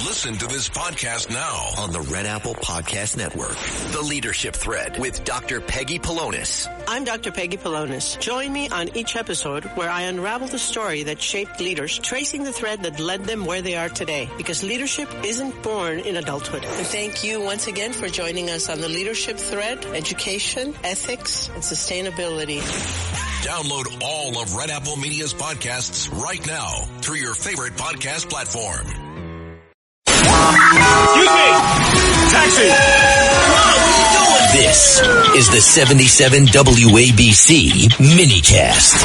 Listen to this podcast now on the Red Apple Podcast Network. The Leadership Thread with Dr. Peggy Polonus. I'm Dr. Peggy Polonus. Join me on each episode where I unravel the story that shaped leaders, tracing the thread that led them where they are today. Because leadership isn't born in adulthood. And thank you once again for joining us on the Leadership Thread, education, ethics, and sustainability. Download all of Red Apple Media's podcasts right now through your favorite podcast platform. Taxi! This is the 77 WABC minicast.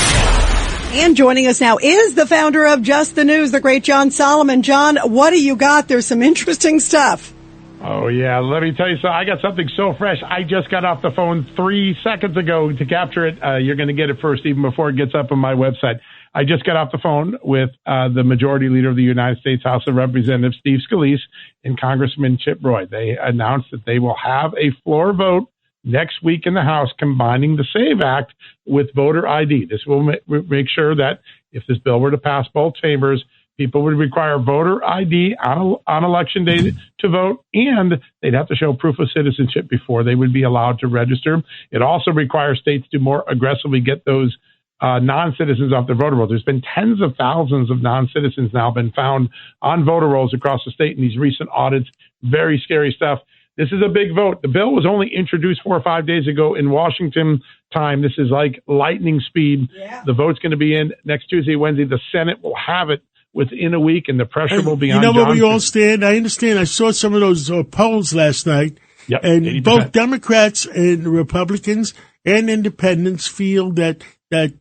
And joining us now is the founder of Just the News, the great John Solomon. John, what do you got? There's some interesting stuff. Oh, yeah. Let me tell you something. I got something so fresh. I just got off the phone 3 seconds ago to capture it. You're going to get it first, even before it gets up on my website. I just got off the phone with the majority leader of the United States House of Representatives, Steve Scalise, and Congressman Chip Roy. They announced that they will have a floor vote next week in the House combining the SAVE Act with voter ID. This will make sure that if this bill were to pass both chambers, people would require voter ID on election day to vote, and they'd have to show proof of citizenship before they would be allowed to register. It also requires states to more aggressively get those non-citizens off their voter rolls. There's been tens of thousands of non-citizens now been found on voter rolls across the state in these recent audits. Very scary stuff. This is a big vote. The bill was only introduced 4 or 5 days ago in Washington time. This is like lightning speed. Yeah. The vote's going to be in next Tuesday, Wednesday. The Senate will have it within a week, and the pressure will be on Johnson. You know where we all stand? I understand. I saw some of those polls last night, and 80%. Both Democrats and Republicans and independents feel that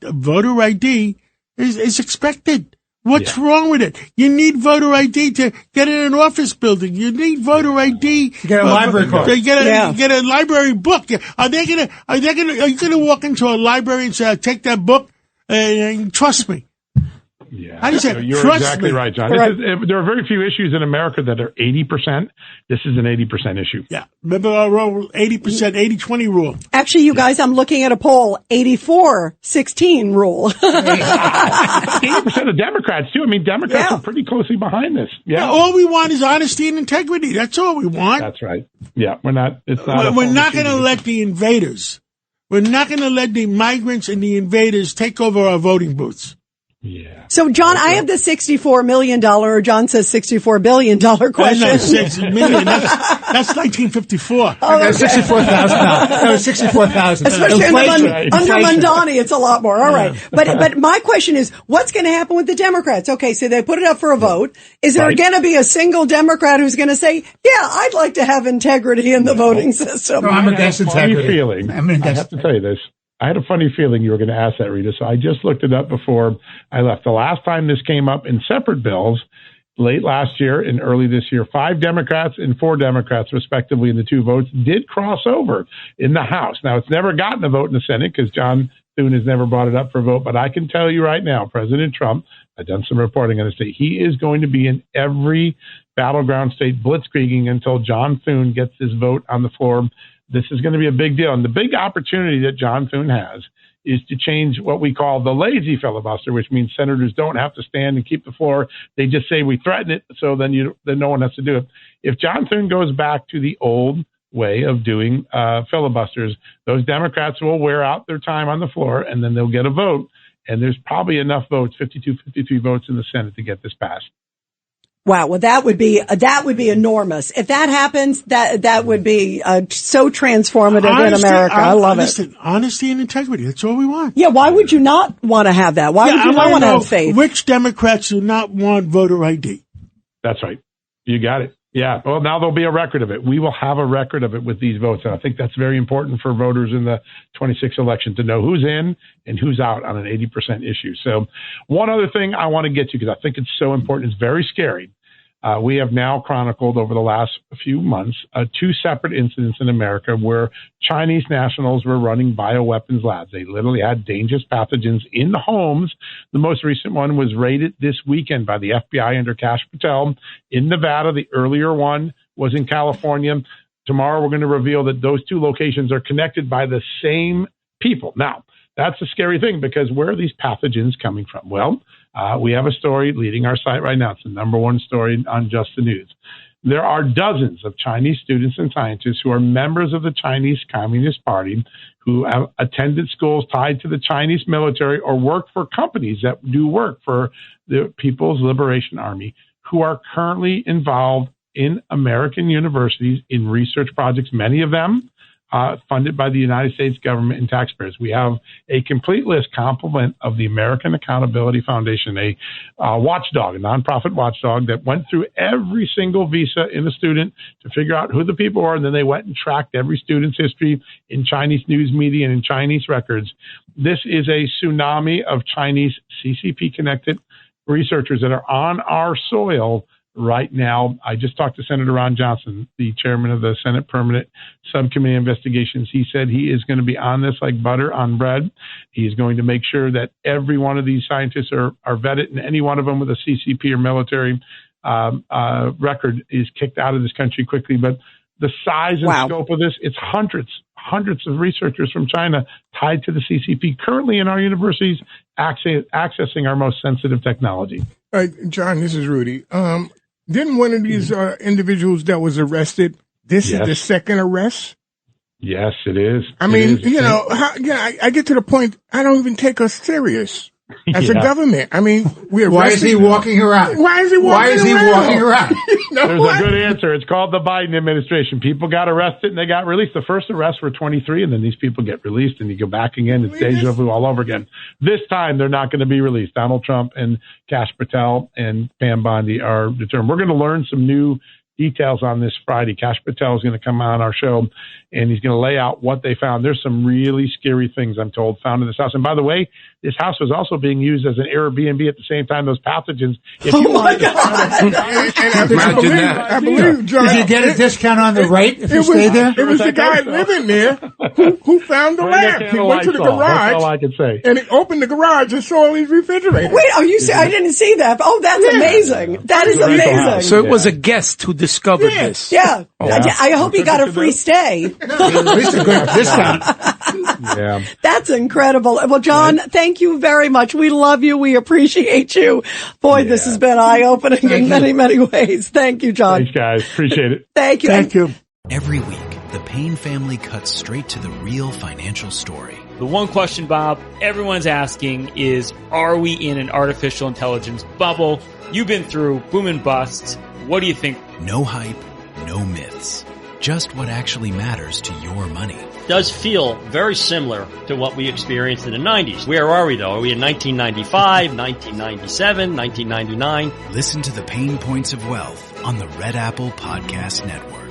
voter ID is expected. What's wrong with it? You need voter ID to get in an office building. You need voter ID to get a library card. To get a library book. Are you gonna walk into a library and say, "Take that book and trust me"? Yeah, how do you say? You're exactly right, John. There are very few issues in America that are 80%. This is an 80% issue. Yeah. Remember our rule, 80%, 80-20 rule. Actually, you guys, I'm looking at a poll, 84-16 rule. 80% of Democrats, too. I mean, Democrats are pretty closely behind this. Yeah. All we want is honesty and integrity. That's all we want. That's right. Yeah, we're not going to let the invaders, we're not going to let the migrants and the invaders take over our voting booths. Yeah. So, John, I have the $64 million, or John says $64 billion question. That's not $6 million. That's 1954. Oh, okay. $64,000. No, $64,000. Especially under Mondani, it's a lot more. All right. But my question is, what's going to happen with the Democrats? Okay, so they put it up for a vote. Is there going to be a single Democrat who's going to say, yeah, I'd like to have integrity in the voting system? No, I'm against integrity. I have to tell you this. I had a funny feeling you were going to ask that, Rita, so I just looked it up before I left. The last time this came up in separate bills, late last year and early this year, 5 Democrats and 4 Democrats, respectively, in the 2 votes, did cross over in the House. Now, it's never gotten a vote in the Senate because John Thune has never brought it up for a vote, but I can tell you right now, President Trump, I've done some reporting on this state, he is going to be in every battleground state blitzkrieging until John Thune gets his vote on the floor. This is going to be a big deal. And the big opportunity that John Thune has is to change what we call the lazy filibuster, which means senators don't have to stand and keep the floor. They just say we threaten it, so then no one has to do it. If John Thune goes back to the old way of doing filibusters, those Democrats will wear out their time on the floor, and then they'll get a vote. And there's probably enough votes, 52, 53 votes in the Senate to get this passed. Wow, well, that would be enormous. If that happens, that would be so transformative in America. I love it. Honesty and integrity. That's all we want. Yeah, why would you not want to have that? Why would you not want to have faith? Which Democrats do not want voter ID? That's right. You got it. Yeah. Well, now there'll be a record of it. We will have a record of it with these votes. And I think that's very important for voters in the 26 election to know who's in and who's out on an 80% issue. So one other thing I want to get to, because I think it's so important, it's very scary. We have now chronicled over the last few months 2 separate incidents in America where Chinese nationals were running bioweapons labs. They literally had dangerous pathogens in the homes. The most recent one was raided this weekend by the FBI under Kash Patel in Nevada. The earlier one was in California. Tomorrow we're going to reveal that those 2 locations are connected by the same people. Now, that's a scary thing, because where are these pathogens coming from? Well, we have a story leading our site right now. It's the number one story on Just the News. There are dozens of Chinese students and scientists who are members of the Chinese Communist Party, who have attended schools tied to the Chinese military or work for companies that do work for the People's Liberation Army, who are currently involved in American universities in research projects, many of them funded by the United States government and taxpayers. We have a complete list, complement of the American Accountability Foundation, a watchdog, a nonprofit watchdog that went through every single visa in a student to figure out who the people were, and then they went and tracked every student's history in Chinese news media and in Chinese records. This is a tsunami of Chinese CCP-connected researchers that are on our soil right now. I just talked to Senator Ron Johnson, the chairman of the Senate Permanent Subcommittee on Investigations. He said he is going to be on this like butter on bread. He's going to make sure that every one of these scientists are vetted, and any one of them with a CCP or military record is kicked out of this country quickly. But the size and scope of this, it's hundreds of researchers from China tied to the CCP currently in our universities accessing our most sensitive technology. All right, John, this is Rudy. Didn't one of these individuals that was arrested, this is the second arrest? Yes, it is. I mean, I get to the point, I don't even take us serious as a government. I mean, why is he walking around? There's a good answer. It's called the Biden administration. People got arrested and they got released. The first arrests were 23, and then these people get released, and you go back again. It's deja vu all over again. This time, they're not going to be released. Donald Trump and Kash Patel and Pam Bondi are determined. We're going to learn some new details on this Friday. Kash Patel is going to come on our show, and he's going to lay out what they found. There's some really scary things, I'm told, found in this house. And by the way, this house was also being used as an Airbnb at the same time. Those pathogens. I believe, John. Did you get a discount on the rate if you stay there? It was the guy living there who found the lab. He went to the garage. That's all I can say. And he opened the garage and saw all these refrigerators. Wait, are you saying? I didn't see that. Oh, that's amazing. That is amazing. So it was a guest who discovered this. Yeah. I hope he got a free stay. At least a good discount. Yeah. That's incredible. Well, John, thank you very much. We love you. We appreciate you. Boy, this has been eye-opening in many, many ways. Thank you, John. Thanks, guys. Appreciate it. Thank you. Thank you. Every week, the Payne family cuts straight to the real financial story. The one question, Bob, everyone's asking is, are we in an artificial intelligence bubble? You've been through boom and bust. What do you think? No hype, no myths. Just what actually matters to your money. Does feel very similar to what we experienced in the 90s. Where are we, though? Are we in 1995, 1997, 1999? Listen to the Pain Points of Wealth on the Red Apple Podcast Network.